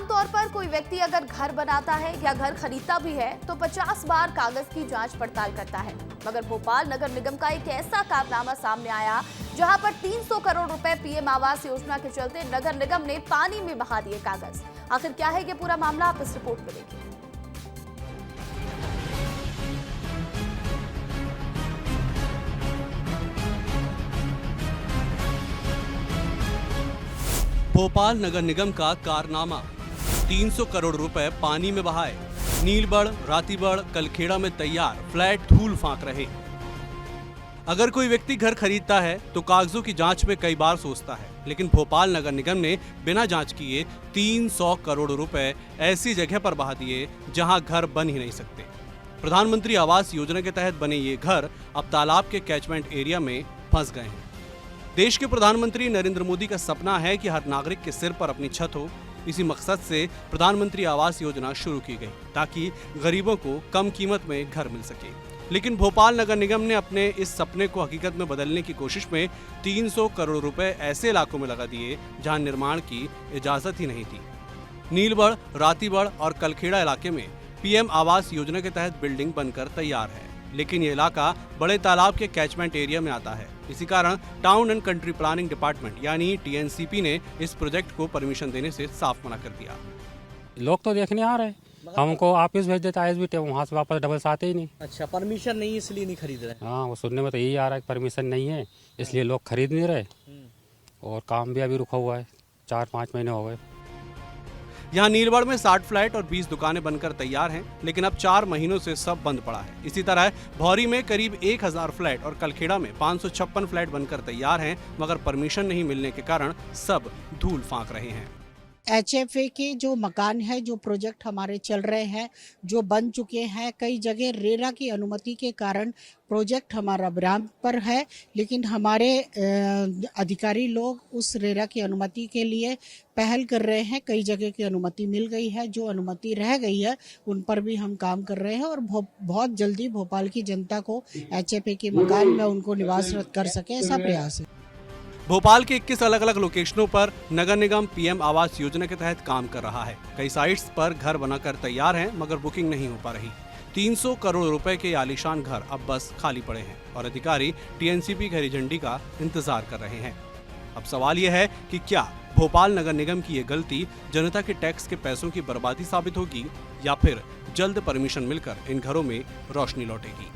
आमतौर पर कोई व्यक्ति अगर घर बनाता है या घर खरीदता भी है तो 50 बार कागज की जांच पड़ताल करता है, मगर भोपाल नगर निगम का एक ऐसा कारनामा सामने आया जहां पर 300 करोड़ रुपए पीएम आवास योजना के चलते नगर निगम ने पानी में बहा दिए कागज। आखिर क्या है ये पूरा मामला, आप इस रिपोर्ट में देखिए। भोपाल नगर निगम का कारनामा, 300 करोड़ रुपए पानी में बहाए। नीलबढ़, रातीबढ़, कलखेड़ा में तैयार फ्लैट धूल फांक रहे। अगर कोई व्यक्ति घर खरीदता है तो कागजों की जांच में कई बार सोचता है, लेकिन भोपाल नगर निगम ने बिना जांच किए 300 करोड़ रुपए ऐसी जगह पर बहा दिए जहां घर बन ही नहीं सकते। प्रधानमंत्री आवास योजना के तहत बने ये घर अब तालाब के कैचमेंट एरिया में फंस गए हैं। देश के प्रधानमंत्री नरेंद्र मोदी का सपना है कि हर नागरिक के सिर पर अपनी छत हो। इसी मकसद से प्रधानमंत्री आवास योजना शुरू की गई ताकि गरीबों को कम कीमत में घर मिल सके। लेकिन भोपाल नगर निगम ने अपने इस सपने को हकीकत में बदलने की कोशिश में 300 करोड़ रुपए ऐसे इलाकों में लगा दिए जहां निर्माण की इजाजत ही नहीं थी। नीलबढ़, रातीबढ़ और कलखेड़ा इलाके में पीएम आवास योजना के तहत बिल्डिंग बनकर तैयार है, लेकिन ये इलाका बड़े तालाब के कैचमेंट एरिया में आता है। इसी कारण town and country planning department यानी टीएनसीपी ने इस प्रोजेक्ट को परमिशन देने से साफ मना कर दिया। लोग तो देखने आ रहे हैं, हमको ऑफिस भेज देता है वहाँ से वापस डबल से आते ही नहीं। अच्छा, परमिशन नहीं इसलिए नहीं खरीद रहे? हाँ, वो सुनने में तो यही आ रहा है कि परमिशन नहीं है, इसलिए लोग खरीद नहीं रहे और काम भी अभी रुका हुआ है, 4-5 महीने हो गए। यहाँ नीलबढ़ में 60 फ्लैट और 20 दुकानें बनकर तैयार हैं, लेकिन अब 4 महीनों से सब बंद पड़ा है। इसी तरह भौरी में करीब 1000 फ्लैट और कलखेड़ा में 556 फ्लैट बनकर तैयार हैं, मगर परमिशन नहीं मिलने के कारण सब धूल फांक रहे हैं। HFA के जो मकान है, जो प्रोजेक्ट हमारे चल रहे हैं, जो बन चुके हैं, कई जगह रेरा की अनुमति के कारण प्रोजेक्ट हमारा विराम पर है, लेकिन हमारे अधिकारी लोग उस रेरा की अनुमति के लिए पहल कर रहे हैं। कई जगह की अनुमति मिल गई है, जो अनुमति रह गई है उन पर भी हम काम कर रहे हैं और बहुत जल्दी भोपाल की जनता को HFA के मकान में उनको निवास कर सके, ऐसा प्रयास है। भोपाल के 21 अलग अलग लोकेशनों पर नगर निगम पीएम आवास योजना के तहत काम कर रहा है। कई साइट्स पर घर बनाकर तैयार हैं, मगर बुकिंग नहीं हो पा रही। 300 करोड़ रुपए के आलीशान घर अब बस खाली पड़े हैं और अधिकारी टीएनसीपी की हरी झंडी का इंतजार कर रहे हैं। अब सवाल यह है कि क्या भोपाल नगर निगम की ये गलती जनता के टैक्स के पैसों की बर्बादी साबित होगी या फिर जल्द परमिशन मिलकर इन घरों में रोशनी लौटेगी।